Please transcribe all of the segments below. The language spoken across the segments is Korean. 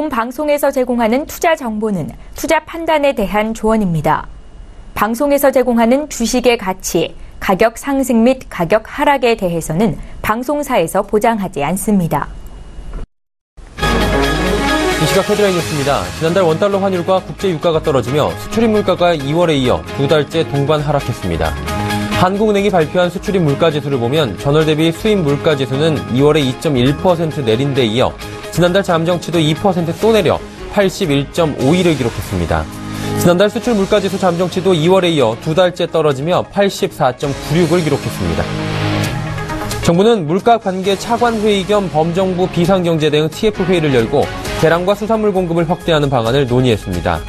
본 방송에서 제공하는 투자 정보는 투자 판단에 대한 조언입니다. 방송에서 제공하는 주식의 가치, 가격 상승 및 가격 하락에 대해서는 방송사에서 보장하지 않습니다. 이 시각 헤드라인 뉴스입니다. 지난달 원달러 환율과 국제 유가가 떨어지며 수출입 물가가 2월에 이어 두 달째 동반 하락했습니다. 한국은행이 발표한 수출입 물가지수를 보면 전월 대비 수입 물가지수는 2월에 2.1% 내린 데 이어 지난달 잠정치도 2% 또 내려 81.51을 기록했습니다. 지난달 수출 물가지수 잠정치도 2월에 이어 두 달째 떨어지며 84.96을 기록했습니다. 정부는 물가 관계 차관 회의 겸 범정부 비상경제 대응 TF회의를 열고 계란과 수산물 공급을 확대하는 방안을 논의했습니다.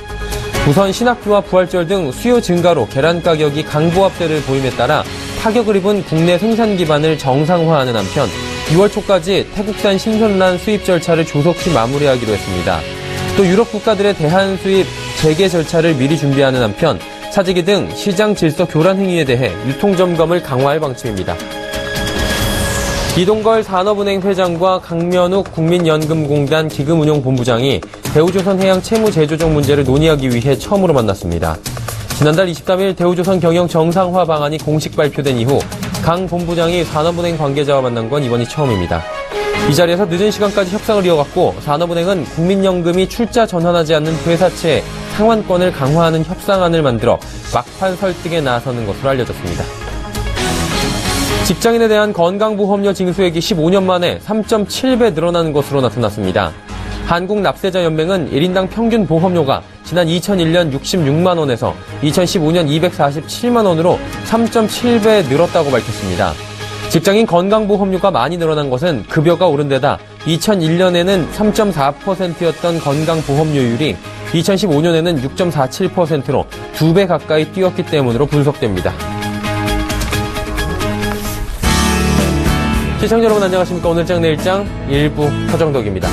우선 신학기와 부활절 등 수요 증가로 계란 가격이 강보합세를 보임에 따라 타격을 입은 국내 생산 기반을 정상화하는 한편 6월 초까지 태국산 신선란 수입 절차를 조속히 마무리하기로 했습니다. 또 유럽 국가들의 대한 수입 재개 절차를 미리 준비하는 한편 사재기 등 시장 질서 교란 행위에 대해 유통 점검을 강화할 방침입니다. 이동걸 산업은행 회장과 강면욱 국민연금공단 기금운용본부장이 대우조선해양 채무 재조정 문제를 논의하기 위해 처음으로 만났습니다. 지난달 23일 대우조선 경영 정상화 방안이 공식 발표된 이후 강 본부장이 산업은행 관계자와 만난 건 이번이 처음입니다. 이 자리에서 늦은 시간까지 협상을 이어갔고 산업은행은 국민연금이 출자 전환하지 않는 회사채 상환권을 강화하는 협상안을 만들어 막판 설득에 나서는 것으로 알려졌습니다. 직장인에 대한 건강보험료 징수액이 15년 만에 3.7배 늘어나는 것으로 나타났습니다. 한국납세자연맹은 1인당 평균 보험료가 지난 2001년 66만 원에서 2015년 247만 원으로 3.7배 늘었다고 밝혔습니다. 직장인 건강보험료가 많이 늘어난 것은 급여가 오른 데다 2001년에는 3.4%였던 건강보험료율이 2015년에는 6.47%로 2배 가까이 뛰었기 때문으로 분석됩니다. 시청자 여러분 안녕하십니까. 오늘장 내일장 일부 서정덕입니다.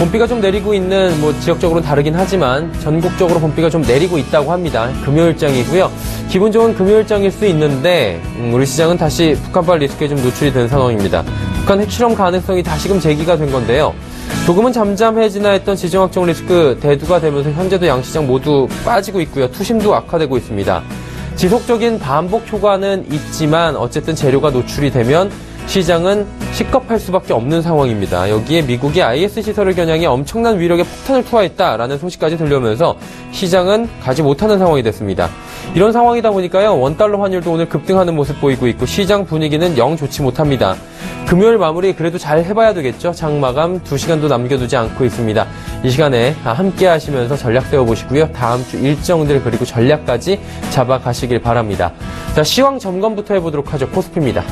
봄비가 좀 내리고 있는 지역적으로는 다르긴 하지만 전국적으로 봄비가 좀 내리고 있다고 합니다. 금요일장이고요. 기분 좋은 금요일장일 수 있는데 우리 시장은 다시 북한발 리스크에 좀 노출이 된 상황입니다. 북한 핵실험 가능성이 다시금 제기가 된 건데요. 조금은 잠잠해지나 했던 지정학적 리스크 대두가 되면서 현재도 양시장 모두 빠지고 있고요. 투심도 악화되고 있습니다. 지속적인 반복 효과는 있지만 어쨌든 재료가 노출이 되면 시장은 식겁할 수밖에 없는 상황입니다. 여기에 미국이 IS 시설을 겨냥해 엄청난 위력의 폭탄을 투하했다라는 소식까지 들려오면서 시장은 가지 못하는 상황이 됐습니다. 이런 상황이다 보니까요. 원달러 환율도 오늘 급등하는 모습 보이고 있고 시장 분위기는 영 좋지 못합니다. 금요일 마무리 그래도 잘 해봐야 되겠죠. 장마감 2시간도 남겨두지 않고 있습니다. 이 시간에 함께 하시면서 전략 세워보시고요. 다음 주 일정들 그리고 전략까지 잡아가시길 바랍니다. 자, 시황 점검부터 해보도록 하죠. 코스피입니다.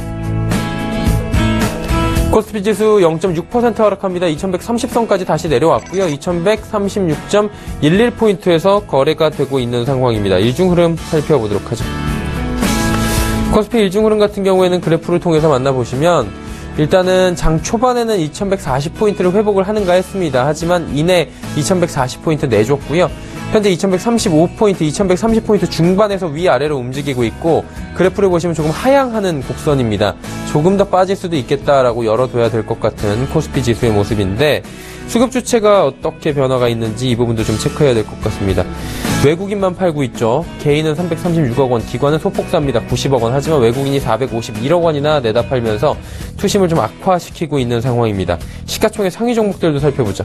코스피 지수 0.6% 하락합니다. 2130선까지 다시 내려왔고요. 2136.11포인트에서 거래가 되고 있는 상황입니다. 일중 흐름 살펴보도록 하죠. 코스피 일중 흐름 같은 경우에는 그래프를 통해서 만나보시면 일단은 장 초반에는 2140포인트를 회복을 하는가 했습니다. 하지만 이내 2140포인트 내줬고요. 현재 2135포인트, 2130포인트 중반에서 위아래로 움직이고 있고 그래프를 보시면 조금 하향하는 곡선입니다. 조금 더 빠질 수도 있겠다라고 열어둬야 될 것 같은 코스피 지수의 모습인데 수급 주체가 어떻게 변화가 있는지 이 부분도 좀 체크해야 될 것 같습니다. 외국인만 팔고 있죠. 개인은 336억 원, 기관은 소폭 삽니다. 90억 원. 하지만 외국인이 451억 원이나 내다 팔면서 투심을 좀 악화시키고 있는 상황입니다. 시가총액 상위 종목들도 살펴보죠.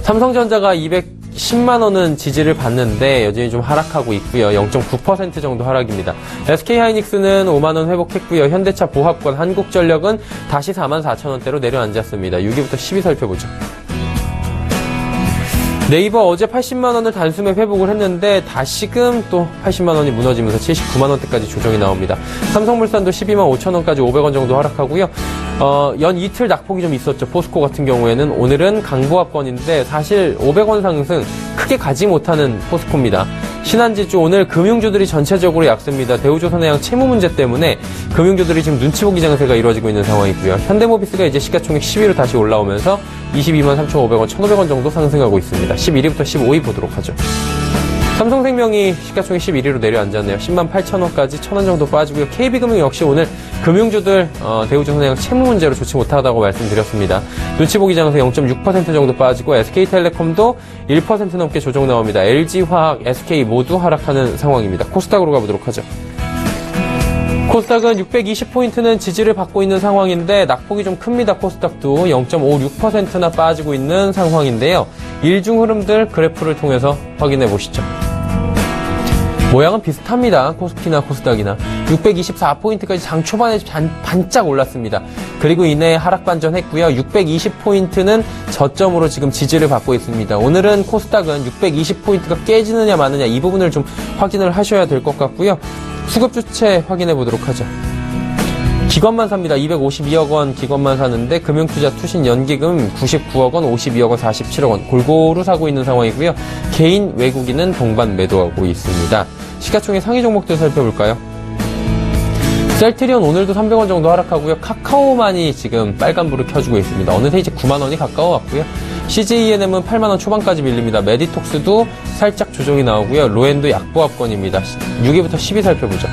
삼성전자가 210만 원은 지지를 받는데 여전히 좀 하락하고 있고요. 0.9% 정도 하락입니다. SK하이닉스는 5만 원 회복했고요. 현대차, 보합권, 한국전력은 다시 44,000원대로 내려앉았습니다. 6위부터 10위 살펴보죠. 네이버 어제 80만 원을 단숨에 회복을 했는데 다시금 또 80만 원이 무너지면서 79만 원대까지 조정이 나옵니다. 삼성물산도 12만 5천 원까지 500원 정도 하락하고요. 연 이틀 낙폭이 좀 있었죠. 포스코 같은 경우에는 오늘은 강보합권인데 사실 500원 상승 크게 가지 못하는 포스코입니다. 신한지주 오늘 금융주들이 전체적으로 약세입니다. 대우조선해양 채무 문제 때문에 금융주들이 지금 눈치 보기 장세가 이루어지고 있는 상황이고요. 현대모비스가 이제 시가총액 10위로 다시 올라오면서 22만 3,500원, 1,500원 정도 상승하고 있습니다. 11위부터 15위 보도록 하죠. 삼성생명이 시가총액 11위로 내려앉았네요. 10만 8천 원까지 1,000원 정도 빠지고요. KB금융 역시 오늘 금융주들 대우증선회가 채무 문제로 좋지 못하다고 말씀드렸습니다. 눈치 보기 장에서 0.6% 정도 빠지고 SK텔레콤도 1% 넘게 조정 나옵니다. LG화학, SK 모두 하락하는 상황입니다. 코스닥으로 가보도록 하죠. 코스닥은 620포인트는 지지를 받고 있는 상황인데 낙폭이 좀 큽니다. 코스닥도 0.56%나 빠지고 있는 상황인데요. 일중 흐름들 그래프를 통해서 확인해 보시죠. 모양은 비슷합니다. 코스피나 코스닥이나 624포인트까지 장 초반에 반짝 올랐습니다. 그리고 이내 하락 반전했고요. 620포인트는 저점으로 지금 지지를 받고 있습니다. 오늘은 코스닥은 620포인트가 깨지느냐 마느냐 이 부분을 좀 확인을 하셔야 될 것 같고요. 수급 주체 확인해 보도록 하죠. 기관만 삽니다. 252억 원 기관만 사는데 금융투자 투신 연기금 99억 원, 52억 원, 47억 원 골고루 사고 있는 상황이고요. 개인 외국인은 동반 매도하고 있습니다. 시가총액 상위 종목들 살펴볼까요? 셀트리온 오늘도 300원 정도 하락하고요. 카카오만이 지금 빨간불을 켜주고 있습니다. 어느새 이제 9만 원이 가까워왔고요. CJENM은 8만 원 초반까지 밀립니다. 메디톡스도 살짝 조정이 나오고요. 로엔도 약보합권입니다. 6위부터 10위 살펴보죠.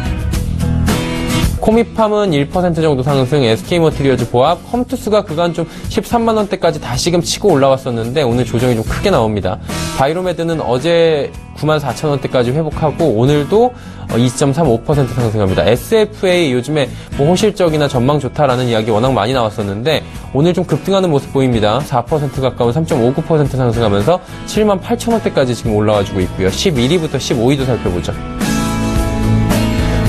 코미팜은 1% 정도 상승, SK머티리얼즈 보합, 컴투스가 그간 좀 13만 원대까지 다시금 치고 올라왔었는데 오늘 조정이 좀 크게 나옵니다. 바이로메드는 어제 9만 4천 원대까지 회복하고 오늘도 2.35% 상승합니다. SFA 요즘에 뭐 호실적이나 전망 좋다라는 이야기 워낙 많이 나왔었는데 오늘 좀 급등하는 모습 보입니다. 4% 가까운 3.59% 상승하면서 7만 8천 원대까지 지금 올라와주고 있고요. 11위부터 15위도 살펴보죠.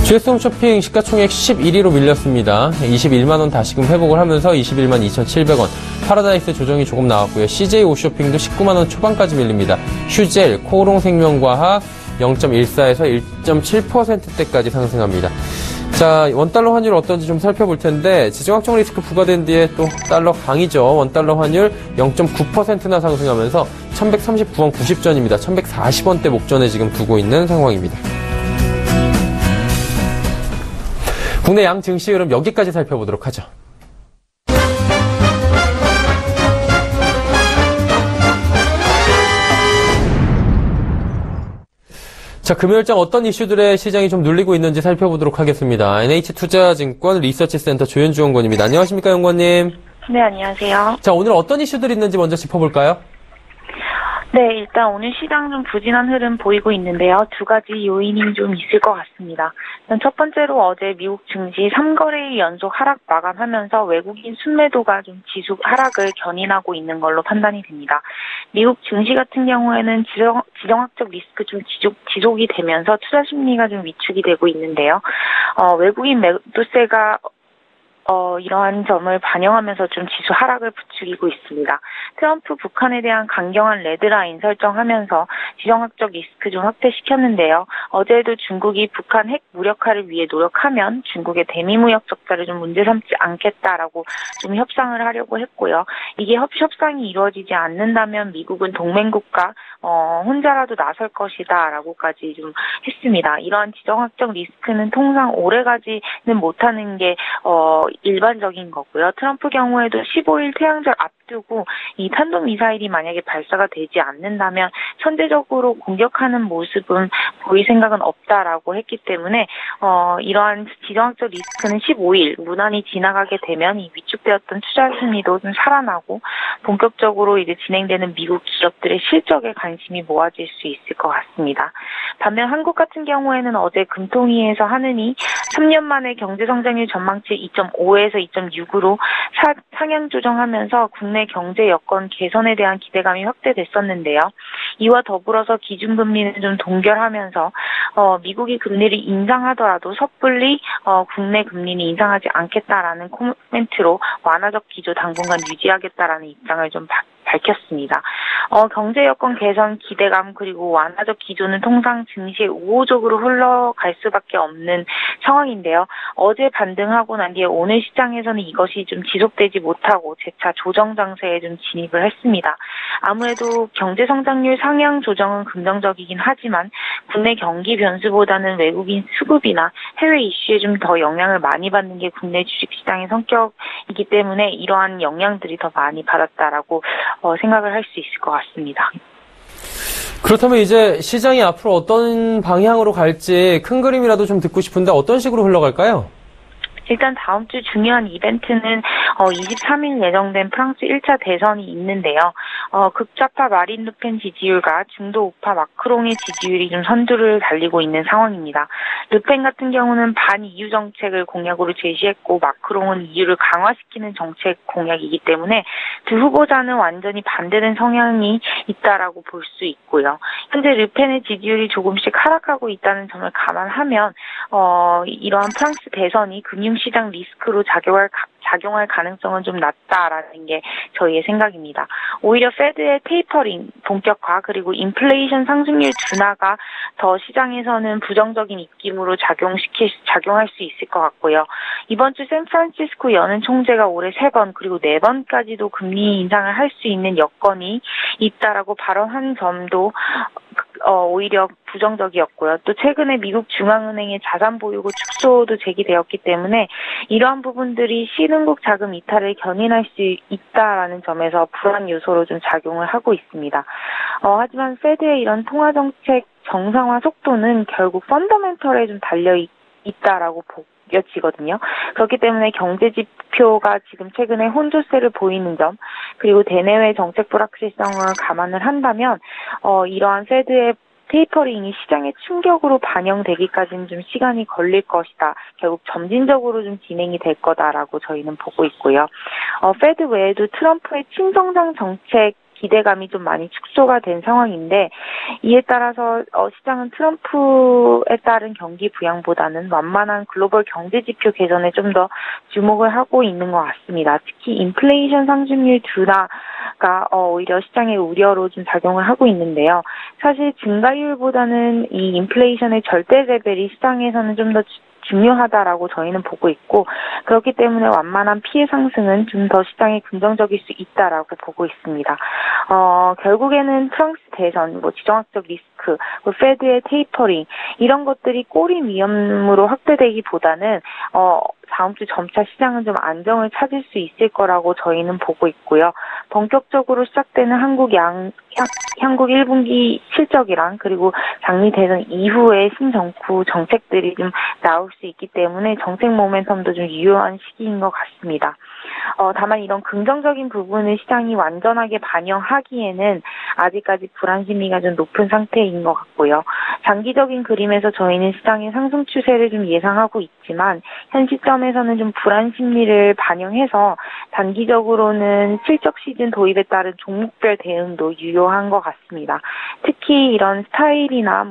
GS홈쇼핑 시가총액 11위로 밀렸습니다. 21만원 다시금 회복을 하면서 21만 2,700원. 파라다이스 조정이 조금 나왔고요. CJ오쇼핑도 19만원 초반까지 밀립니다. 휴젤, 코오롱생명과학 0.14에서 1.7%대까지 상승합니다. 자, 원달러 환율 어떤지 좀 살펴볼 텐데 지정학적 리스크 부과된 뒤에 또 달러 강이죠. 원달러 환율 0.9%나 상승하면서 1139원 90전입니다. 1140원대 목전에 지금 두고 있는 상황입니다. 국내 양 증시 흐름 여기까지 살펴보도록 하죠. 자, 금요일장 어떤 이슈들의 시장이 좀 눌리고 있는지 살펴보도록 하겠습니다. NH투자증권 리서치센터 조현주 연구원입니다. 안녕하십니까, 연구원님? 네, 안녕하세요. 자, 오늘 어떤 이슈들이 있는지 먼저 짚어볼까요? 네, 일단 오늘 시장 좀 부진한 흐름 보이고 있는데요. 두 가지 요인이 좀 있을 것 같습니다. 일단 첫 번째로 어제 미국 증시 3거래일 연속 하락 마감하면서 외국인 순매도가 좀 지속 하락을 견인하고 있는 걸로 판단이 됩니다. 미국 증시 같은 경우에는 지정학적 리스크 좀 지속이 되면서 투자 심리가 좀 위축이 되고 있는데요. 외국인 매도세가 이러한 점을 반영하면서 좀 지수 하락을 부추기고 있습니다. 트럼프 북한에 대한 강경한 레드라인 설정하면서 지정학적 리스크 좀 확대시켰는데요. 어제도 중국이 북한 핵 무력화를 위해 노력하면 중국의 대미무역 적자를 좀 문제 삼지 않겠다라고 좀 협상을 하려고 했고요. 이게 협상이 이루어지지 않는다면 미국은 동맹국가 혼자라도 나설 것이다라고까지 좀 했습니다. 이러한 지정학적 리스크는 통상 오래가지는 못하는 게 일반적인 거고요. 트럼프 경우에도 15일 태양절 앞두고 이 탄도미사일이 만약에 발사가 되지 않는다면 선제적으로 공격하는 모습은 보일 생각은 없다라고 했기 때문에 이러한 지정학적 리스크는 15일 무난히 지나가게 되면 이 위축되었던 투자 심리도 좀 살아나고 본격적으로 이제 진행되는 미국 기업들의 실적에 관심이 모아질 수 있을 것 같습니다. 반면 한국 같은 경우에는 어제 금통위에서 하느니 3년 만에 경제성장률 전망치 2.5에서 2.6으로 상향 조정하면서 국내 경제 여건 개선에 대한 기대감이 확대됐었는데요. 이와 더불어서 기준금리는 좀 동결하면서 미국이 금리를 인상하더라도 섣불리 국내 금리는 인상하지 않겠다라는 코멘트로 완화적 기조 당분간 유지하겠다라는 입장을 좀 밝혔습니다. 경제 여건 개선 기대감 그리고 완화적 기조는 통상 증시에 우호적으로 흘러갈 수밖에 없는 상황인데요. 어제 반등하고 난 뒤에 오늘 시장에서는 이것이 좀 지속되지 못하고 재차 조정 장세에 좀 진입을 했습니다. 아무래도 경제 성장률 상향 조정은 긍정적이긴 하지만 국내 경기 변수보다는 외국인 수급이나 해외 이슈에 좀 더 영향을 많이 받는 게 국내 주식시장의 성격이기 때문에 이러한 영향들이 더 많이 받았다라고 생각을 할 수 있을 것 같습니다. 그렇다면 이제 시장이 앞으로 어떤 방향으로 갈지 큰 그림이라도 좀 듣고 싶은데 어떤 식으로 흘러갈까요? 일단 다음 주 중요한 이벤트는 23일 예정된 프랑스 1차 대선이 있는데요. 극좌파 마린 르펜 지지율과 중도 우파 마크롱의 지지율이 좀 선두를 달리고 있는 상황입니다. 르펜 같은 경우는 반EU 정책을 공약으로 제시했고 마크롱은 EU를 강화시키는 정책 공약이기 때문에 두 후보자는 완전히 반대된 성향이 있다라고 볼 수 있고요. 현재 르펜의 지지율이 조금씩 하락하고 있다는 점을 감안하면 이러한 프랑스 대선이 금융시장 리스크로 작용할 가능성은 좀 낮다라는 게 저희의 생각입니다. 오히려 페드의 테이퍼링 본격화 그리고 인플레이션 상승률 둔화가 더 시장에서는 부정적인 입김으로 작용할 수 있을 것 같고요. 이번 주 샌프란시스코 연은 총재가 올해 3번 그리고 4번까지도 금리 인상을 할 수 있는 여건이 있다라고 발언한 점도 오히려 부정적이었고요. 또 최근에 미국 중앙은행의 자산 보유고 축소도 제기되었기 때문에 이러한 부분들이 신흥국 자금 이탈을 견인할 수 있다라는 점에서 불안 요소로 좀 작용을 하고 있습니다. 하지만 페드의 이런 통화 정책 정상화 속도는 결국 펀더멘털에 좀 달려 있다라고 보여지거든요. 그렇기 때문에 경제 지표가 지금 최근에 혼조세를 보이는 점 그리고 대내외 정책 불확실성을 감안을 한다면 이러한 페드의 테이퍼링이 시장의 충격으로 반영되기까지는 좀 시간이 걸릴 것이다. 결국 점진적으로 좀 진행이 될 거다라고 저희는 보고 있고요. 페드 외에도 트럼프의 친성장 정책 기대감이 좀 많이 축소가 된 상황인데 이에 따라서 시장은 트럼프에 따른 경기 부양보다는 완만한 글로벌 경제 지표 개선에 좀 더 주목을 하고 있는 것 같습니다. 특히 인플레이션 상승률 둔화가 오히려 시장의 우려로 좀 작용을 하고 있는데요. 사실 증가율보다는 이 인플레이션의 절대 레벨이 시장에서는 좀 더 중요하다라고 저희는 보고 있고 그렇기 때문에 완만한 피해 상승은 좀 더 시장에 긍정적일 수 있다라고 보고 있습니다. 결국에는 프랑스 대선, 지정학적 리스크, 페드의 테이퍼링 이런 것들이 꼬리 위험으로 확대되기보다는 다음 주 점차 시장은 좀 안정을 찾을 수 있을 거라고 저희는 보고 있고요. 본격적으로 시작되는 한국 1분기 실적이랑 그리고 장미 대선 이후에 신정부 정책들이 좀 나올 수 있기 때문에 정책 모멘텀도 좀 유효한 시기인 것 같습니다. 다만 이런 긍정적인 부분을 시장이 완전하게 반영하기에는 아직까지 불안 심리가 좀 높은 상태인 것 같고요. 장기적인 그림에서 저희는 시장의 상승 추세를 좀 예상하고 있지만 현 시점에서는 좀 불안 심리를 반영해서 단기적으로는 실적 시즌 도입에 따른 종목별 대응도 유효한 것 같습니다. 특히 이런 스타일이나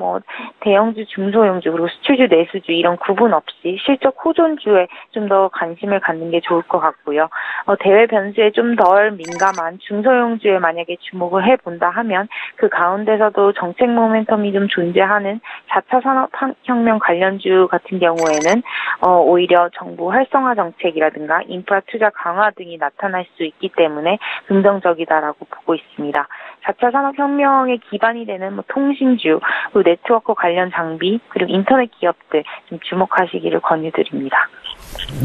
대형주, 중소형주 그리고 수출주, 내수주 이런 구분 없이 실적 호전주에 좀 더 관심을 갖는 게 좋을 것 같고요. 대외 변수에 좀 덜 민감한 중소형주에 만약에 주목을 해본다 하면 그 가운데서도 정책 모멘텀이 좀 존재하는 4차 산업혁명 관련주 같은 경우에는 오히려 정부 활성화 정책이라든가 인프라 투자 강화 등이 나타날 수 있기 때문에 긍정적이다라고 보고 있습니다. 4차 산업혁명의 기반이 되는 통신주, 그리고 네트워크 관련 장비, 그리고 인터넷 기업들 좀 주목하시기를 권유드립니다.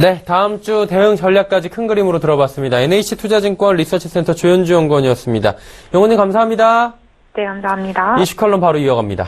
네, 다음 주 대응 전략까지 큰 그림으로 들어봤습니다. NH투자증권 리서치센터 조현주 연구원이었습니다. 영원님 감사합니다. 네, 감사합니다. 이슈 칼럼 바로 이어갑니다.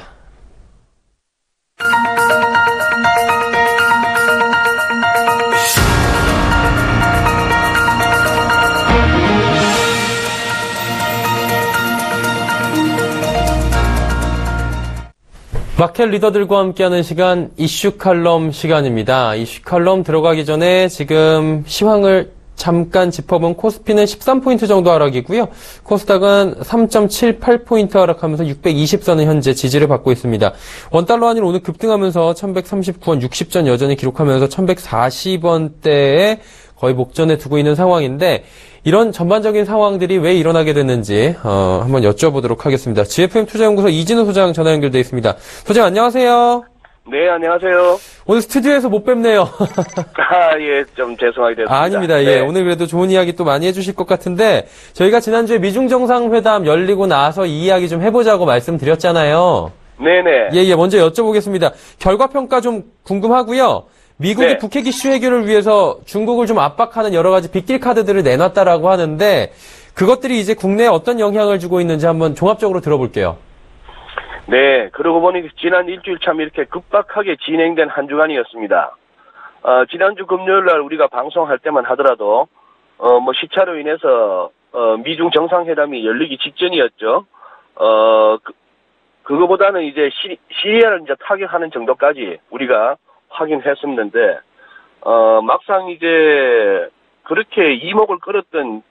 마켓 리더들과 함께하는 시간 이슈 칼럼 시간입니다. 이슈 칼럼 들어가기 전에 지금 시황을 잠깐 짚어본 코스피는 13포인트 정도 하락이고요. 코스닥은 3.78포인트 하락하면서 620선은 현재 지지를 받고 있습니다. 원달러 환율 오늘 급등하면서 1139원 60전 여전히 기록하면서 1140원대에 거의 목전에 두고 있는 상황인데 이런 전반적인 상황들이 왜 일어나게 됐는지 한번 여쭤보도록 하겠습니다. GFM 투자연구소 이진우 소장 전화 연결돼 있습니다. 소장 안녕하세요. 네, 안녕하세요. 오늘 스튜디오에서 못 뵙네요. 예, 좀 죄송하게 됐습니다. 아닙니다. 네. 예, 오늘 그래도 좋은 이야기 또 많이 해주실 것 같은데 저희가 지난주에 미중 정상회담 열리고 나서 이 이야기 좀 해보자고 말씀드렸잖아요. 네네. 예, 먼저 여쭤보겠습니다. 결과평가 좀 궁금하고요. 미국이 네. 북핵 이슈 해결을 위해서 중국을 좀 압박하는 여러 가지 빅딜 카드들을 내놨다라고 하는데 그것들이 이제 국내에 어떤 영향을 주고 있는지 한번 종합적으로 들어볼게요. 네, 그러고 보니 지난 일주일 참 이렇게 급박하게 진행된 한 주간이었습니다. 지난주 금요일 날 우리가 방송할 때만 하더라도, 뭐 시차로 인해서, 미중 정상회담이 열리기 직전이었죠. 그거보다는 이제 시리아를 이제 타격하는 정도까지 우리가 확인했었는데, 막상 이제 그렇게 이목을 끌었던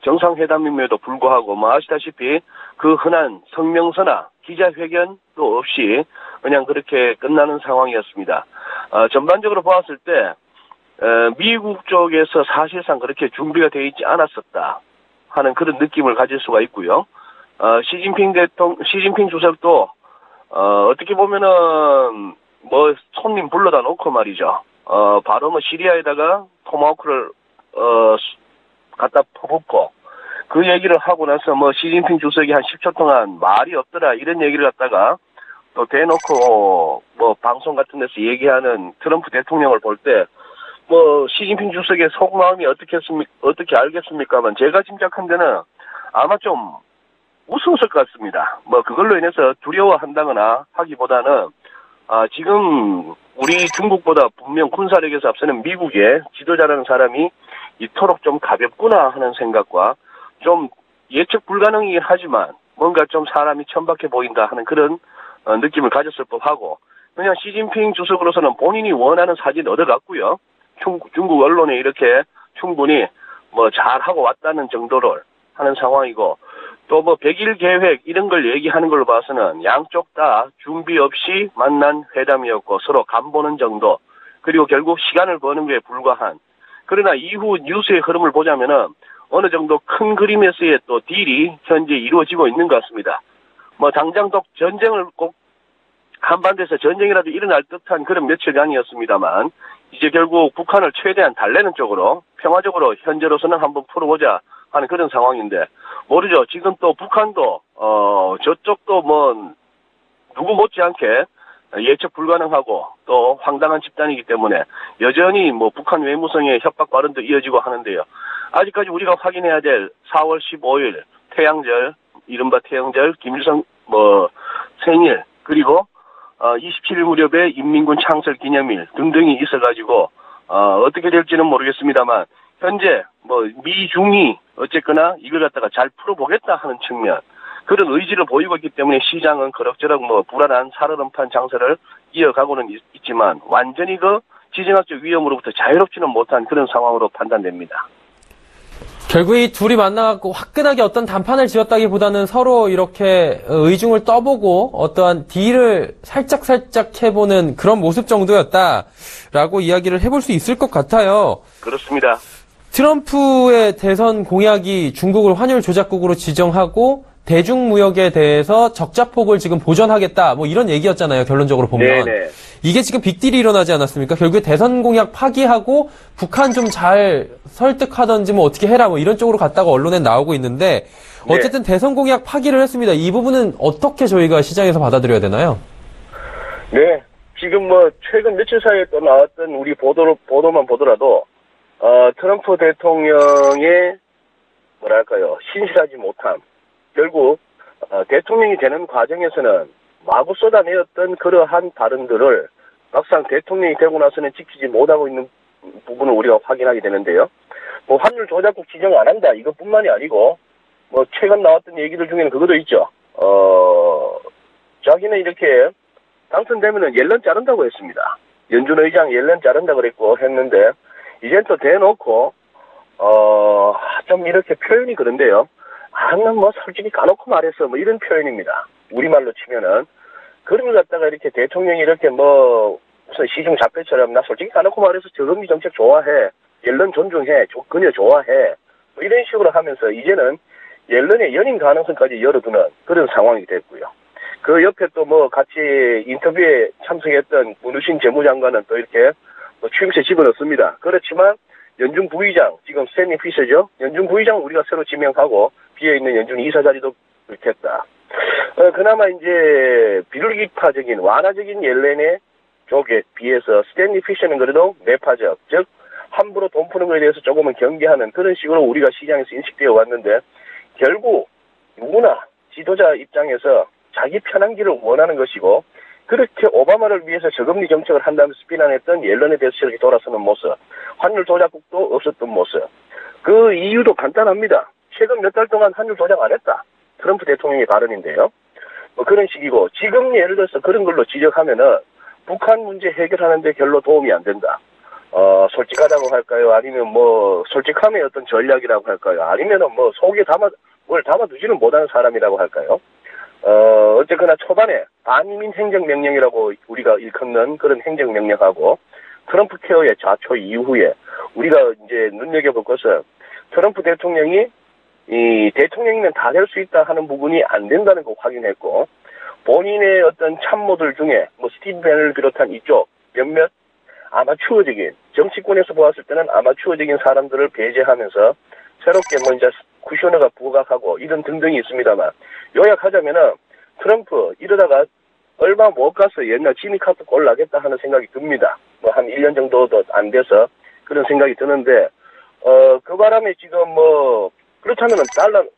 정상회담임에도 불구하고 뭐 아시다시피 그 흔한 성명서나 기자회견도 없이 그냥 그렇게 끝나는 상황이었습니다. 전반적으로 보았을 때 미국 쪽에서 사실상 그렇게 준비가 되어 있지 않았었다 하는 그런 느낌을 가질 수가 있고요. 시진핑 주석도 어떻게 보면은 뭐 손님 불러다 놓고 말이죠. 바로 뭐 시리아에다가 토마호크를 갖다 퍼붓고 그 얘기를 하고 나서 뭐 시진핑 주석이 한 10초 동안 말이 없더라 이런 얘기를 갖다가 또 대놓고 뭐 방송 같은 데서 얘기하는 트럼프 대통령을 볼 때 뭐 시진핑 주석의 속마음이 어떻게 알겠습니까만 제가 짐작한 데는 아마 좀 우스웠을 것 같습니다. 뭐 그걸로 인해서 두려워한다거나 하기보다는 지금 우리 중국보다 분명 군사력에서 앞서는 미국의 지도자라는 사람이 이토록 좀 가볍구나 하는 생각과 좀 예측 불가능이긴 하지만 뭔가 좀 사람이 천박해 보인다 하는 그런 느낌을 가졌을 법하고 그냥 시진핑 주석으로서는 본인이 원하는 사진 얻어갔고요. 중국 언론에 이렇게 충분히 뭐 잘하고 왔다는 정도를 하는 상황이고 또 뭐 100일 계획 이런 걸 얘기하는 걸로 봐서는 양쪽 다 준비 없이 만난 회담이었고 서로 간보는 정도 그리고 결국 시간을 버는 거에 불과한 그러나 이후 뉴스의 흐름을 보자면은 어느 정도 큰 그림에서의 또 딜이 현재 이루어지고 있는 것 같습니다. 뭐 당장 또 전쟁을 꼭 한반도에서 전쟁이라도 일어날 듯한 그런 며칠간이었습니다만 이제 결국 북한을 최대한 달래는 쪽으로 평화적으로 현재로서는 한번 풀어보자 하는 그런 상황인데 모르죠. 지금 또 북한도 저쪽도 뭐 누구 못지않게 예측 불가능하고 또 황당한 집단이기 때문에 여전히 뭐 북한 외무성의 협박 발언도 이어지고 하는데요. 아직까지 우리가 확인해야 될 4월 15일 태양절, 이른바 태양절, 김일성 뭐 생일 그리고 27일 무렵에 인민군 창설 기념일 등등이 있어가지고 어떻게 될지는 모르겠습니다만 현재 뭐 미중이 어쨌거나 이걸 갖다가 잘 풀어보겠다 하는 측면 그런 의지를 보이고 있기 때문에 시장은 그럭저럭 뭐 불안한 살얼음판 장세를 이어가고는 있지만 완전히 그 지정학적 위험으로부터 자유롭지는 못한 그런 상황으로 판단됩니다. 결국 이 둘이 만나갖고 화끈하게 어떤 담판을 지었다기보다는 서로 이렇게 의중을 떠보고 어떠한 딜을 살짝 해보는 그런 모습 정도였다라고 이야기를 해볼 수 있을 것 같아요. 그렇습니다. 트럼프의 대선 공약이 중국을 환율 조작국으로 지정하고 대중무역에 대해서 적자폭을 지금 보전하겠다 뭐 이런 얘기였잖아요. 결론적으로 보면. 네네. 이게 지금 빅딜이 일어나지 않았습니까? 결국에 대선 공약 파기하고 북한 좀 잘 설득하든지 뭐 어떻게 해라 뭐 이런 쪽으로 갔다가 언론에 나오고 있는데 어쨌든 네. 대선 공약 파기를 했습니다. 이 부분은 어떻게 저희가 시장에서 받아들여야 되나요? 네. 지금 뭐 최근 며칠 사이에 또 나왔던 우리 보도만 보더라도 트럼프 대통령의 뭐랄까요 신실하지 못함 결국 대통령이 되는 과정에서는 마구 쏟아내었던 그러한 발언들을 막상 대통령이 되고 나서는 지키지 못하고 있는 부분을 우리가 확인하게 되는데요. 뭐 환율 조작국 지정 안 한다 이것뿐만이 아니고 뭐 최근 나왔던 얘기들 중에는 그것도 있죠. 자기는 이렇게 당선되면은 옐런 자른다고 했습니다. 연준 의장 옐런 자른다고 그랬고 했는데 이젠 또 대놓고 좀 이렇게 표현이 그런데요. 난 뭐 솔직히 까놓고 말해서 뭐 이런 표현입니다. 우리말로 치면은 그런 걸 갖다가 이렇게 대통령이 이렇게 뭐 무슨 시중 잡배처럼 나 솔직히 까놓고 말해서 저금리 정책 좋아해. 옐런 존중해. 그녀 좋아해. 뭐 이런 식으로 하면서 이제는 옐런의 연임 가능성까지 열어두는 그런 상황이 됐고요. 그 옆에 또 뭐 같이 인터뷰에 참석했던 문우신 재무장관은 또 이렇게 뭐 취임새 집어넣습니다. 그렇지만 연준 부의장, 지금 스탠리 피셔죠. 연준 부의장 우리가 새로 지명하고 비어있는 연준 이사 자리도 그렇겠다. 그나마 이제 비둘기파적인 완화적인 옐렌의 쪽에 비해서 스탠리 피셔는 그래도 내파적, 즉 함부로 돈 푸는 것에 대해서 조금은 경계하는 그런 식으로 우리가 시장에서 인식되어 왔는데 결국 누구나 지도자 입장에서 자기 편한 길을 원하는 것이고 그렇게 오바마를 위해서 저금리 정책을 한다면서 비난했던 옐런에 대해서 이렇게 돌아서는 모습, 환율 조작국도 없었던 모습. 그 이유도 간단합니다. 최근 몇 달 동안 환율 조작 안 했다. 트럼프 대통령의 발언인데요. 뭐 그런 식이고 지금 예를 들어서 그런 걸로 지적하면은 북한 문제 해결하는데 별로 도움이 안 된다. 솔직하다고 할까요? 아니면 뭐 솔직함의 어떤 전략이라고 할까요? 아니면은 뭐 속에 뭘 담아두지는 못하는 사람이라고 할까요? 어쨌거나 초반에 반이민 행정명령이라고 우리가 일컫는 그런 행정명령하고 트럼프 케어의 자초 이후에 우리가 이제 눈여겨볼 것은 트럼프 대통령이 이 대통령이면 다 될 수 있다 하는 부분이 안 된다는 거 확인했고 본인의 어떤 참모들 중에 뭐 스티브 벤을 비롯한 이쪽 몇몇 아마추어적인 정치권에서 보았을 때는 아마추어적인 사람들을 배제하면서 새롭게 뭐 이제 쿠셔너가 부각하고 이런 등등이 있습니다만 요약하자면은 트럼프 이러다가 얼마 못 가서 옛날 지미 카터 꼴 나겠다 하는 생각이 듭니다. 뭐 한 1년 정도도 안 돼서 그런 생각이 드는데 그 바람에 지금 뭐 그렇다면은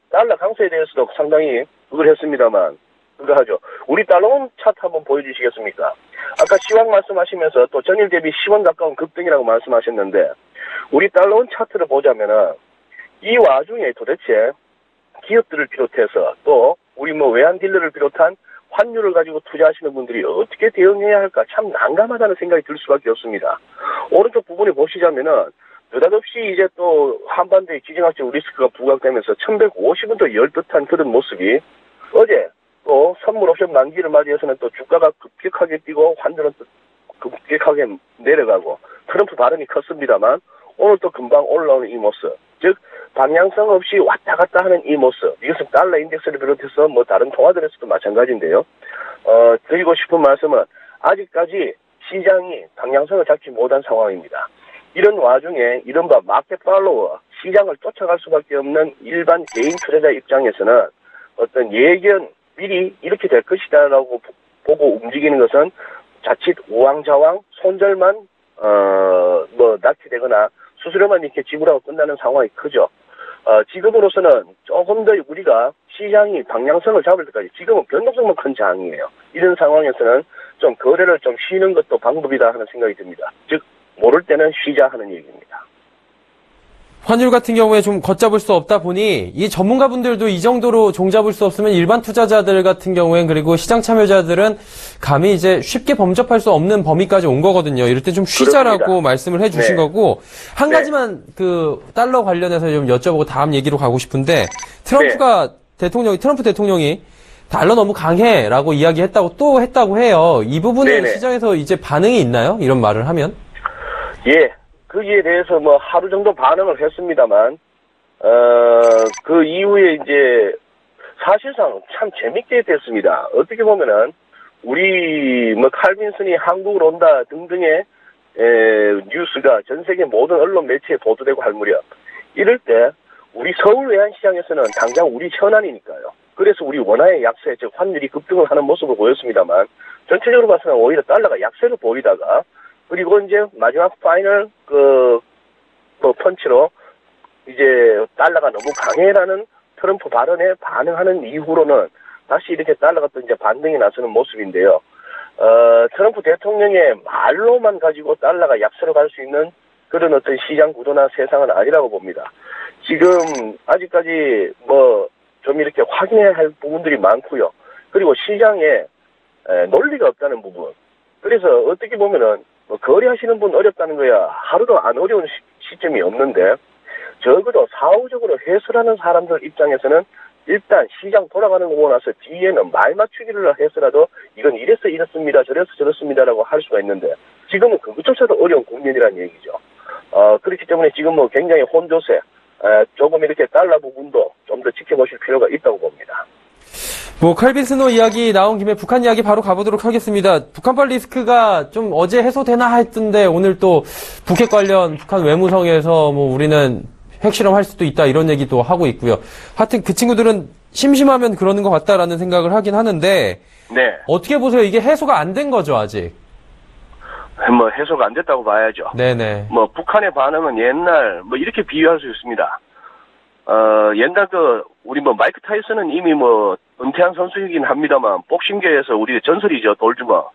달러 강세에 대해서도 상당히 그걸 했습니다만 그거 하죠. 우리 달러원 차트 한번 보여주시겠습니까? 아까 시황 말씀하시면서 또 전일 대비 10원 가까운 급등이라고 말씀하셨는데 우리 달러원 차트를 보자면은 이 와중에 도대체 기업들을 비롯해서 또 우리 뭐 외환 딜러를 비롯한 환율을 가지고 투자하시는 분들이 어떻게 대응해야 할까 참 난감하다는 생각이 들 수밖에 없습니다. 오른쪽 부분에 보시자면은 느닷없이 이제 또 한반도의 지정학적 리스크가 부각되면서 1150원 더 열듯한 그런 모습이 어제 또 선물 옵션 만기를 맞이해서는 또 주가가 급격하게 뛰고 환율은 또 급격하게 내려가고 트럼프 발언이 컸습니다만 오늘 또 금방 올라오는 이 모습 즉 방향성 없이 왔다 갔다 하는 이 모습 이것은 달러 인덱스를 비롯해서 뭐 다른 통화들에서도 마찬가지인데요. 드리고 싶은 말씀은 아직까지 시장이 방향성을 잡지 못한 상황입니다. 이런 와중에 이른바 마켓 팔로워 시장을 쫓아갈 수밖에 없는 일반 개인 투자자 입장에서는 어떤 예견 미리 이렇게 될 것이다라고 보고 움직이는 것은 자칫 우왕좌왕 손절만 뭐 납치되거나 수수료만 이렇게 지불하고 끝나는 상황이 크죠. 지금으로서는 조금 더 우리가 시장이 방향성을 잡을 때까지 지금은 변동성만 큰 장이에요. 이런 상황에서는 좀 거래를 좀 쉬는 것도 방법이다 하는 생각이 듭니다. 즉 모를 때는 쉬자 하는 얘기입니다. 환율 같은 경우에 좀 걷잡을 수 없다 보니 이 전문가분들도 이 정도로 종잡을 수 없으면 일반 투자자들 같은 경우엔 그리고 시장 참여자들은 감히 이제 쉽게 범접할 수 없는 범위까지 온 거거든요. 이럴 때 좀 쉬자라고 그렇습니다. 말씀을 해주신 거고 한 가지만 그 달러 관련해서 좀 여쭤보고 다음 얘기로 가고 싶은데 트럼프 대통령이 달러 너무 강해라고 이야기했다고 또 했다고 해요. 이 부분은 시장에서 이제 반응이 있나요? 이런 말을 하면? 예. 거기에 대해서 뭐 하루 정도 반응을 했습니다만, 그 이후에 이제 사실상 참 재밌게 됐습니다. 어떻게 보면은 우리 뭐 칼빈슨이 한국으로 온다 등등의 뉴스가 전 세계 모든 언론 매체에 보도되고 할 무렵 이럴 때 우리 서울 외환시장에서는 당장 우리 현안이니까요. 그래서 우리 원화의 약세, 즉 환율이 급등을 하는 모습을 보였습니다만 전체적으로 봐서는 오히려 달러가 약세를 보이다가 그리고 이제 마지막 파이널 펀치로 이제 달러가 너무 강해라는 트럼프 발언에 반응하는 이후로는 다시 이렇게 달러가 또 이제 반등이 나서는 모습인데요. 트럼프 대통령의 말로만 가지고 달러가 약세로 갈 수 있는 그런 어떤 시장 구도나 세상은 아니라고 봅니다. 지금 아직까지 뭐 좀 이렇게 확인해야 할 부분들이 많고요. 그리고 시장에 논리가 없다는 부분. 그래서 어떻게 보면은 뭐 거래하시는 분 어렵다는 거야 하루도 안 어려운 시점이 없는데 적어도 사후적으로 해설하는 사람들 입장에서는 일단 시장 돌아가는 거 보고 나서 뒤에는 말 맞추기를 해서라도 이건 이래서 이렇습니다 저래서 저렇습니다라고 할 수가 있는데 지금은 그것조차도 어려운 국면이라는 얘기죠. 그렇기 때문에 지금 뭐 굉장히 혼조세 조금 이렇게 달러 부분도 좀 더 지켜보실 필요가 있다고 봅니다. 뭐 칼빈스노 이야기 나온 김에 북한 이야기 바로 가보도록 하겠습니다. 북한발 리스크가 좀 어제 해소되나 했던데 오늘 또 북핵 관련 북한 외무성에서 뭐 우리는 핵실험할 수도 있다 이런 얘기도 하고 있고요. 하여튼 그 친구들은 심심하면 그러는 것 같다라는 생각을 하긴 하는데 어떻게 보세요? 이게 해소가 안 된 거죠 아직? 뭐 해소가 안 됐다고 봐야죠. 네네. 뭐 북한의 반응은 옛날 뭐 이렇게 비유할 수 있습니다. 옛날 우리 뭐 마이크 타이슨은 이미 뭐 은퇴한 선수이긴 합니다만 복싱계에서 우리 전설이죠. 돌주먹.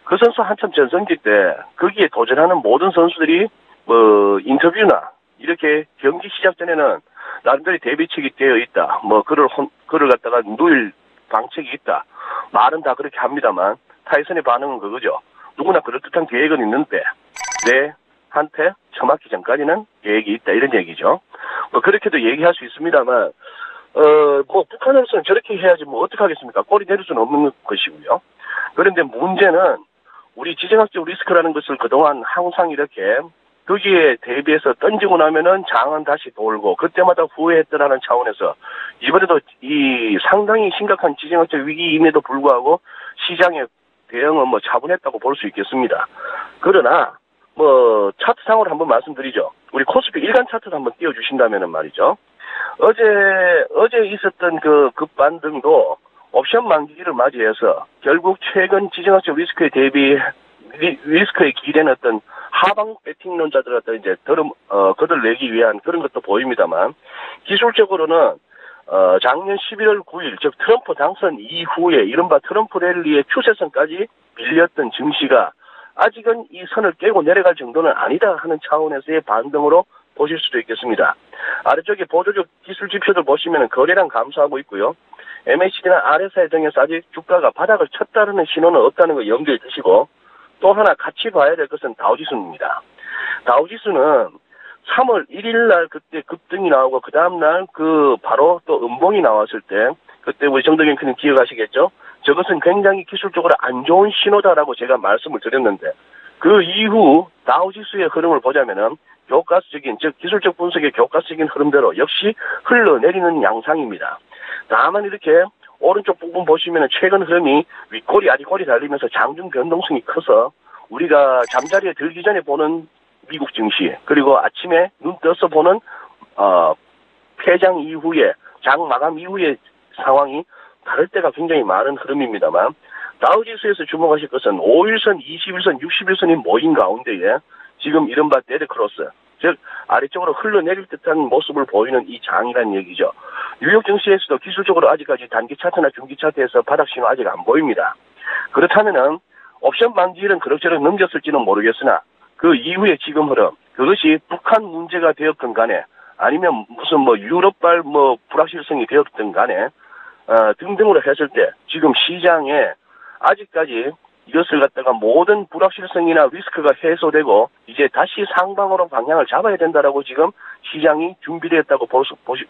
그 선수 한참 전성기 때 거기에 도전하는 모든 선수들이 뭐 인터뷰나 이렇게 경기 시작 전에는 나름대로 대비책이 되어 있다. 뭐 그를 갖다가 누일 방책이 있다. 말은 다 그렇게 합니다만 타이슨의 반응은 그거죠. 누구나 그럴듯한 계획은 있는데 내한테 처맞기 전까지는 계획이 있다. 이런 얘기죠. 뭐 그렇게도 얘기할 수 있습니다만 뭐 북한으로서는 저렇게 해야지 뭐 어떡하겠습니까? 꼬리 내릴 수는 없는 것이고요. 그런데 문제는 우리 지정학적 리스크라는 것을 그동안 항상 이렇게 거기에 대비해서 던지고 나면은 장은 다시 돌고 그때마다 후회했더라는 차원에서 이번에도 이 상당히 심각한 지정학적 위기임에도 불구하고 시장의 대응은 뭐 차분했다고 볼 수 있겠습니다. 그러나 뭐 차트상으로 한번 말씀드리죠. 우리 코스피 일간 차트도 한번 띄워주신다면은 말이죠. 어제 있었던 그 급반등도 옵션 만기를 맞이해서 결국 최근 지정학적 리스크에 대비 리스크에 기대는 어떤 하방 배팅론자들 갖다 이제 거들내기 위한 그런 것도 보입니다만 기술적으로는 작년 11월 9일 즉 트럼프 당선 이후에 이른바 트럼프 랠리의 추세선까지 밀렸던 증시가 아직은 이 선을 깨고 내려갈 정도는 아니다 하는 차원에서의 반등으로 보실 수도 있겠습니다. 아래쪽에 보조적 기술 지표들 보시면 거래량 감소하고 있고요. MACD나 RSI 등에서 아직 주가가 바닥을 쳤다는 신호는 없다는 거 염두에 두시고 또 하나 같이 봐야 될 것은 다우지수입니다. 다우지수는 3월 1일 날 그때 급등이 나오고 그 다음날 바로 또 음봉이 나왔을 때 그때 우리 정덕영 교수님 기억하시겠죠? 저것은 굉장히 기술적으로 안 좋은 신호다라고 제가 말씀을 드렸는데 그 이후 다우지수의 흐름을 보자면은 교과서적인 즉 기술적 분석의 교과서적인 흐름대로 역시 흘러내리는 양상입니다. 다만 이렇게 오른쪽 부분 보시면은 최근 흐름이 윗꼬리 아랫꼬리 달리면서 장중 변동성이 커서 우리가 잠자리에 들기 전에 보는 미국 증시 그리고 아침에 눈 떠서 보는 폐장 이후에 장 마감 이후의 상황이 다를 때가 굉장히 많은 흐름입니다만 다우지수에서 주목하실 것은 5일선, 21선, 61선이 모인 가운데에 지금 이른바 데드크로스 즉 아래쪽으로 흘러내릴 듯한 모습을 보이는 이 장이라는 얘기죠. 뉴욕 증시에서도 기술적으로 아직까지 단기 차트나 중기 차트에서 바닥 신호 아직 안 보입니다. 그렇다면은 옵션 만기일은 그럭저럭 넘겼을지는 모르겠으나 그 이후에 지금 흐름 그것이 북한 문제가 되었든 간에 아니면 무슨 뭐 유럽발 뭐 불확실성이 되었든 간에 등등으로 했을 때 지금 시장에 아직까지 이것을 갖다가 모든 불확실성이나 리스크가 해소되고 이제 다시 상방으로 방향을 잡아야 된다라고 지금 시장이 준비되었다고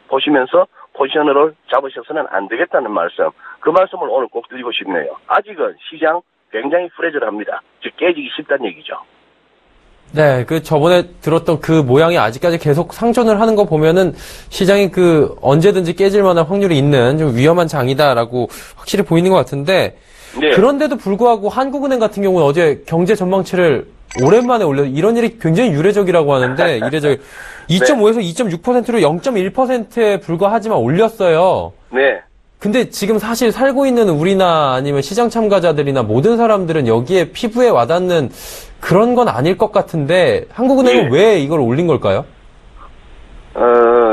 보시면서 포지션을 잡으셔서는 안 되겠다는 말씀. 그 말씀을 오늘 꼭 드리고 싶네요. 아직은 시장 굉장히 프레절합니다. 즉 깨지기 쉽다는 얘기죠. 네, 저번에 들었던 그 모양이 아직까지 계속 상존을 하는 거 보면은 시장이 언제든지 깨질 만한 확률이 있는 좀 위험한 장이다라고 확실히 보이는 것 같은데 네. 그런데도 불구하고 한국은행 같은 경우는 어제 경제 전망치를 오랜만에 이런 일이 굉장히 유례적이라고 하는데 이례적 2.5에서 2.6%로 0.1%에 불과하지만 올렸어요. 네. 근데 지금 사실 살고 있는 우리나 아니면 시장 참가자들이나 모든 사람들은 여기에 피부에 와닿는 그런 건 아닐 것 같은데 한국은행은 왜 이걸 올린 걸까요?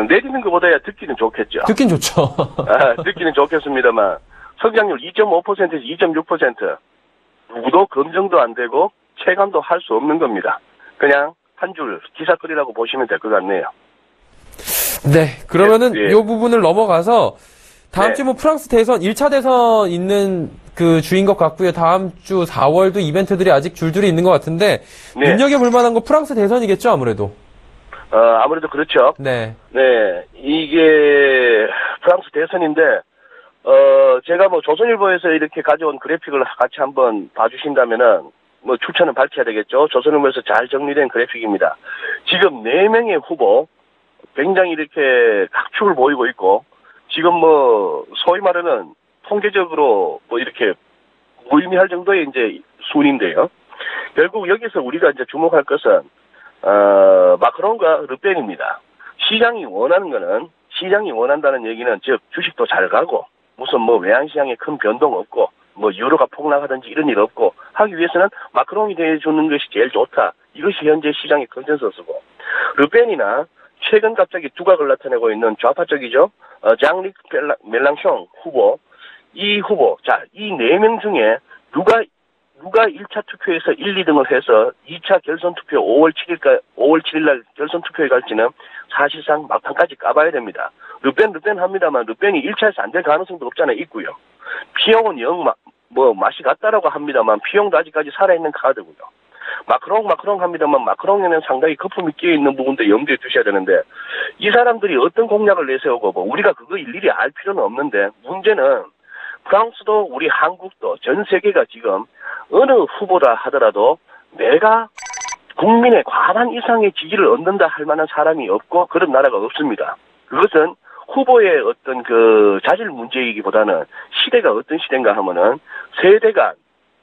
내리는 것보다야 듣기는 좋겠죠. 듣긴 좋죠. 듣기는 좋겠습니다만 성장률 2.5%에서 2.6% 누구도 검증도 안 되고 체감도 할 수 없는 겁니다. 그냥 한 줄 기사거리라고 보시면 될 것 같네요. 네, 그러면은 이 부분을 넘어가서 다음 주 프랑스 대선 1차 대선 있는 주인 것 같고요. 다음 주 4월도 이벤트들이 아직 줄줄이 있는 것 같은데 눈여겨볼 만한 거 프랑스 대선이겠죠, 아무래도. 아무래도 그렇죠. 네. 네, 이게 프랑스 대선인데 제가 조선일보에서 이렇게 가져온 그래픽을 같이 한번 봐주신다면은 추천은 밝혀야 되겠죠. 조선일보에서 잘 정리된 그래픽입니다. 지금 4명의 후보 굉장히 이렇게 각축을 보이고 있고 지금 소위 말하는 통계적으로 이렇게 무의미할 정도의 이제 순인데요. 결국 여기서 우리가 이제 주목할 것은 마크롱과 르펜입니다. 시장이 원한다는 얘기는 즉 주식도 잘 가고 무슨 외환시장에 큰 변동 없고 유로가 폭락하든지 이런 일 없고 하기 위해서는 마크롱이 대해주는 것이 제일 좋다. 이것이 현재 시장의 컨센서스고 르펜이나 최근 갑자기 두각을 나타내고 있는 좌파 쪽이죠. 장릭 멜랑숑 후보, 이 후보, 자, 이 4명 중에 누가 1차 투표에서 1, 2등을 해서 2차 결선 투표 5월 7일 날 결선 투표에 갈지는 사실상 막판까지 까봐야 됩니다. 르펜 합니다만 르펜이 1차에서 안 될 가능성도 없잖아요. 있고요. 피용은 맛이 같다라고 합니다만 피용도 아직까지 살아있는 카드고요. 마크롱 합니다만 마크롱에는 상당히 거품이 끼어있는 부분도 염두에 두셔야 되는데 이 사람들이 어떤 공약을 내세우고 우리가 그거 일일이 알 필요는 없는데 문제는 프랑스도 우리 한국도 전 세계가 지금 어느 후보다 하더라도 내가 국민의 과반 이상의 지지를 얻는다 할 만한 사람이 없고 그런 나라가 없습니다. 그것은 후보의 어떤 그 자질 문제이기보다는 시대가 어떤 시대인가 하면은 세대 간,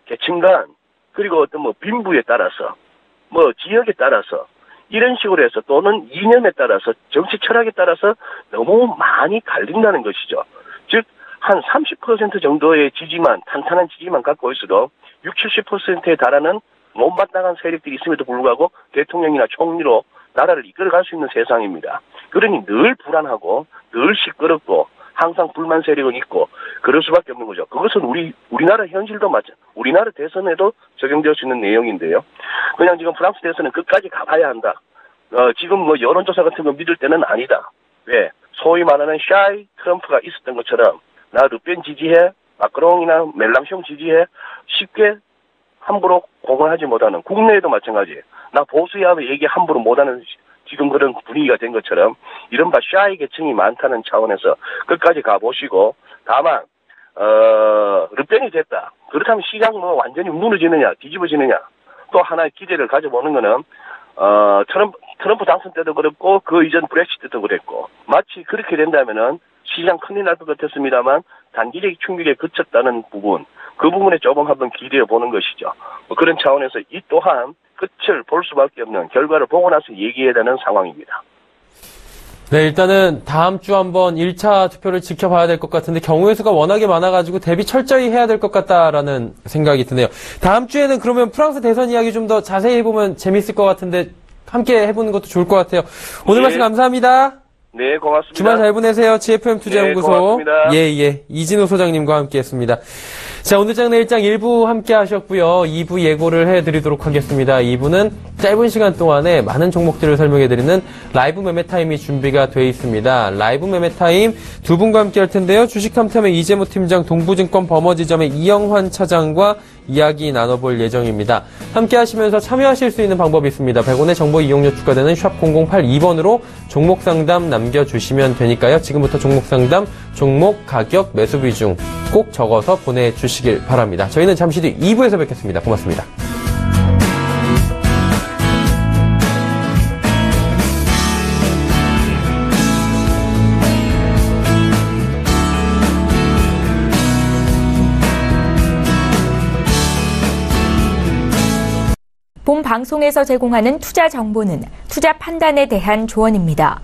계층 간, 그리고 어떤 빈부에 따라서, 지역에 따라서, 이런 식으로 해서 또는 이념에 따라서, 정치 철학에 따라서 너무 많이 갈린다는 것이죠. 즉, 한 30% 정도의 지지만, 탄탄한 지지만 갖고 있어도 60, 70%에 달하는 못마땅한 세력들이 있음에도 불구하고 대통령이나 총리로 나라를 이끌어갈 수 있는 세상입니다. 그러니 늘 불안하고, 늘 시끄럽고, 항상 불만 세력은 있고, 그럴 수밖에 없는 거죠. 그것은 우리나라 현실도 우리나라 대선에도 적용될 수 있는 내용인데요. 그냥 지금 프랑스 대선은 끝까지 가봐야 한다. 지금 여론조사 같은 거 믿을 때는 아니다. 왜? 소위 말하는 샤이 트럼프가 있었던 것처럼, 나 르펜 지지해, 마크롱이나 멜랑숑 지지해, 쉽게 함부로 공언하지 못하는, 국내에도 마찬가지. 나 보수야 얘기 함부로 못하는 지금 그런 분위기가 된 것처럼 이른바 샤이 계층이 많다는 차원에서 끝까지 가보시고 다만 르펜이 됐다. 그렇다면 시장 완전히 무너지느냐 뒤집어지느냐 또 하나의 기대를 가져보는 거는 트럼프 당선 때도 그랬고 그 이전 브렉시트 때도 그랬고 마치 그렇게 된다면은 시장 큰일 날 것 같았습니다만 단기적 충격에 그쳤다는 부분 그 부분에 조금 한번 기대해 보는 것이죠. 그런 차원에서 이 또한 끝을 볼 수밖에 없는 결과를 보고 나서 얘기해야 되는 상황입니다. 네, 일단은 다음 주 한번 1차 투표를 지켜봐야 될 것 같은데 경우의 수가 워낙에 많아가지고 대비 철저히 해야 될 것 같다라는 생각이 드네요. 다음 주에는 그러면 프랑스 대선 이야기 좀 더 자세히 해보면 재밌을 것 같은데 함께 해보는 것도 좋을 것 같아요. 오늘 말씀 감사합니다. 네, 고맙습니다. 주말 잘 보내세요. GFM 투자연구소. 네, 고맙습니다. 예. 이진우 소장님과 함께 했습니다. 자, 오늘장 내일장 1부 함께 하셨고요. 2부 예고를 해드리도록 하겠습니다. 2부는 짧은 시간 동안에 많은 종목들을 설명해드리는 라이브 매매타임이 준비가 되어 있습니다. 라이브 매매타임 두 분과 함께 할 텐데요. 주식탐탐의 이재모 팀장, 동부증권 버머지점의 이영환 차장과 이야기 나눠볼 예정입니다. 함께 하시면서 참여하실 수 있는 방법이 있습니다. 100원의 정보 이용료 추가되는 샵 0082번으로 종목 상담 남겨주시면 되니까요. 지금부터 종목 상담, 종목, 가격, 매수 비중 꼭 적어서 보내주시길 바랍니다. 저희는 잠시 뒤 2부에서 뵙겠습니다. 고맙습니다. 본 방송에서 제공하는 투자 정보는 투자 판단에 대한 조언입니다.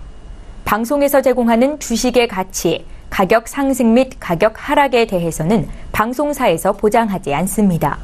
방송에서 제공하는 주식의 가치, 가격 상승 및 가격 하락에 대해서는 방송사에서 보장하지 않습니다.